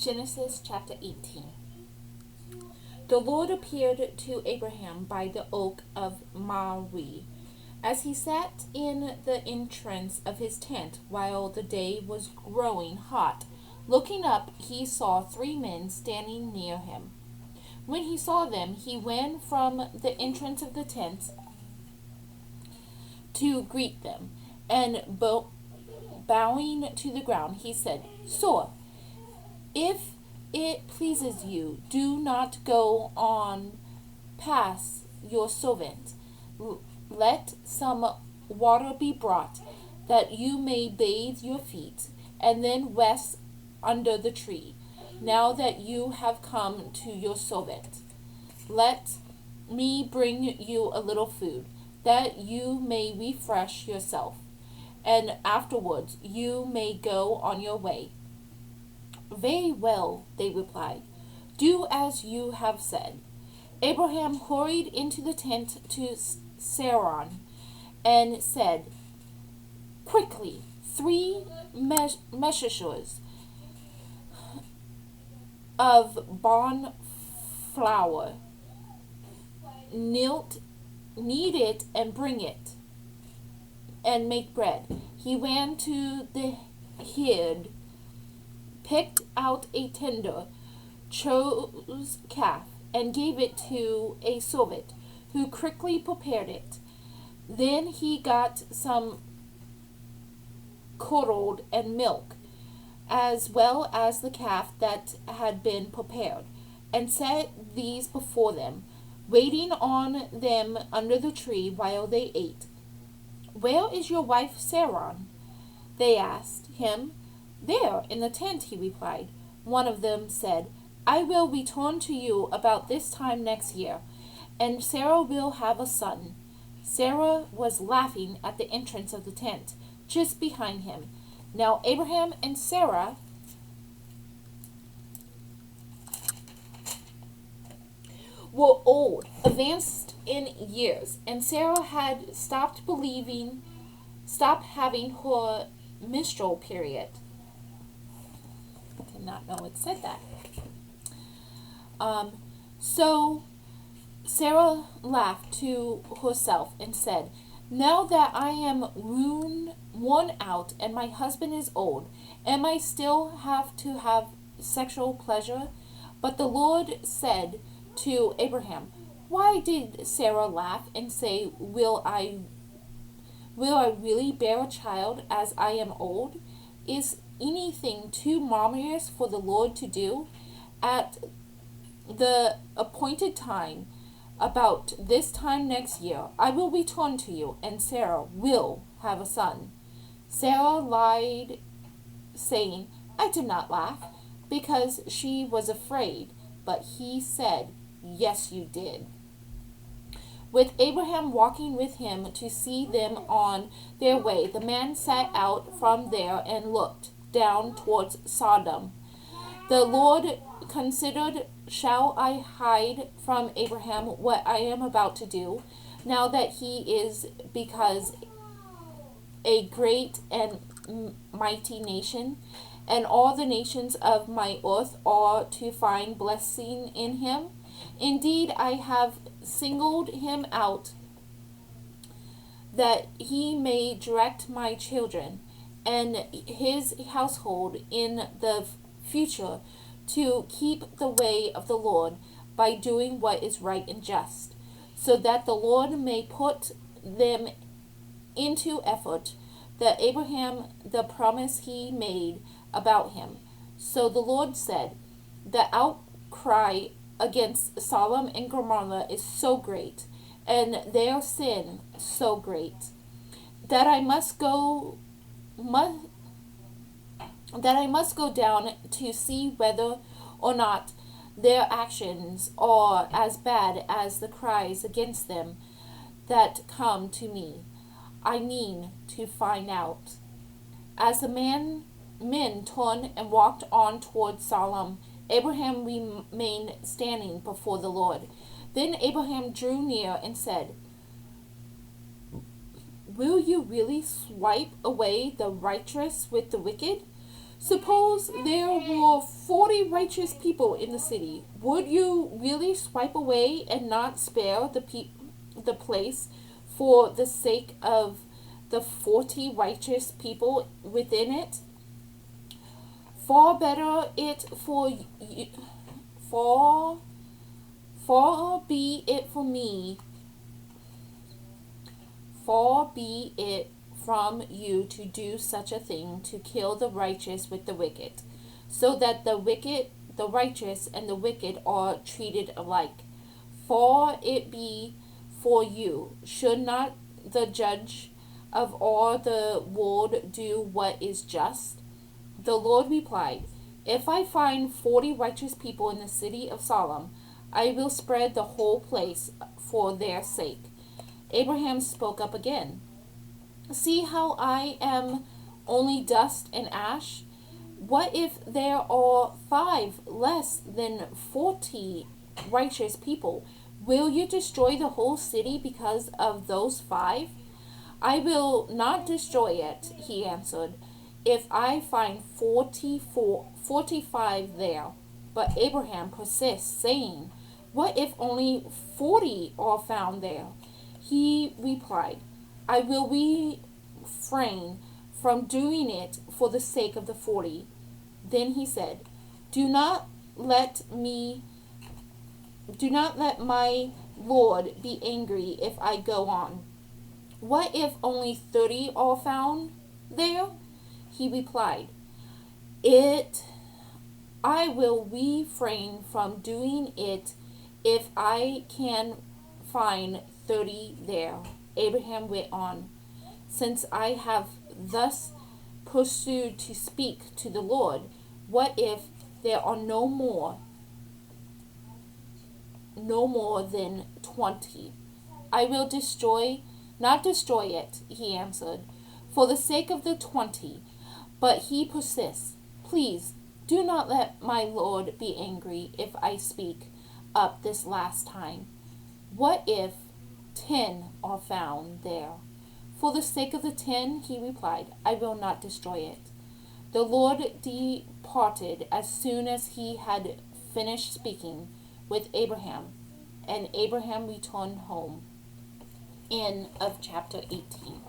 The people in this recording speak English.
Genesis chapter 18. The Lord appeared to Abraham by the oak of Mamre, as he sat in the entrance of his tent while the day was growing hot. Looking up, he saw 3 men standing near him. When he saw them, he ran from the entrance of the tent to greet them, and bowing to the ground, he said, "Sir, if it pleases you, do not go on past your servant. Let some water be brought, that you may bathe your feet, and then rest under the tree. Now that you have come to your servant, let me bring you a little food, that you may refresh yourself, and afterwards you may go on your way." "Very well," they replied. "Do as you have said." Abraham hurried into the tent to Sarai and said, "Quickly, 3 measures of barn flour, knead it and bring it, and make bread." He ran to the herd, picked out a tender, chose calf, and gave it to a servant, who quickly prepared it. Then he got some curdled and milk, as well as the calf that had been prepared, and set these before them, waiting on them under the tree while they ate. "Where is your wife Sarai?" they asked him. "There, in the tent," he replied. One of them said, "I will return to you about this time next year, and Sarah will have a son." Sarah was laughing at the entrance of the tent, just behind him. Now Abraham and Sarah were old, advanced in years, and Sarah had stopped having her menstrual period. I did not know it said that. So Sarah laughed to herself and said, "Now that I am worn out and my husband is old, am I still have to have sexual pleasure?" But the Lord said to Abraham, "Why did Sarah laugh and say, Will I really bear a child as I am old? Is anything too marvelous for the Lord to do? At the appointed time, about this time next year, I will return to you, and Sarah will have a son." Sarah lied, saying, "I did not laugh," because she was afraid. But he said, "Yes, you did." With Abraham walking with him to see them on their way, the man set out from there and looked down towards Sodom. The Lord considered, "Shall I hide from Abraham what I am about to do, now that he is because a great and mighty nation, and all the nations of my earth are to find blessing in him? Indeed, I have singled him out, that he may direct my children and his household in the future to keep the way of the Lord by doing what is right and just, so that the Lord may put them into effort, that Abraham the promise he made about him." So the Lord said, "The outcry against Sodom and Gomorrah is so great, and their sin so great, that I must go down to see whether or not their actions are as bad as the cries against them that come to me. I mean to find out." As the men turned and walked on toward Sodom, Abraham remained standing before the Lord. Then Abraham drew near and said, "Will you really swipe away the righteous with the wicked?" Suppose there were 40 righteous people in the city. Would you really swipe away and not spare the place for the sake of the 40 righteous people within it? Far better it for you, far, far be it for me, far be it from you to do such a thing, to kill the righteous with the wicked, so that the righteous and the wicked are treated alike. For it be for you, should not the judge of all the world do what is just? The Lord replied, if I find 40 righteous people in the city of Sodom, I will spread the whole place for their sake. Abraham spoke up again. See how I am only dust and ash? What if there are 5 less than 40 righteous people? Will you destroy the whole city because of those 5? I will not destroy it, he answered, if I find 45 there. But Abraham persists, saying, what if only 40 are found there? He replied, I will refrain from doing it for the sake of the 40. Then he said, Do not let my Lord be angry if I go on. What if only 30 are found there? He replied, I will refrain from doing it if I can find 30 there. Abraham went on, since I have thus pursued to speak to the Lord, what if there are no more than 20? I will not destroy it, he answered, for the sake of the 20. But he persists, please do not let my Lord be angry if I speak up this last time. What if 10 are found there? For the sake of the 10, he replied, I will not destroy it. The Lord departed as soon as he had finished speaking with Abraham, and Abraham returned home. End of chapter 18.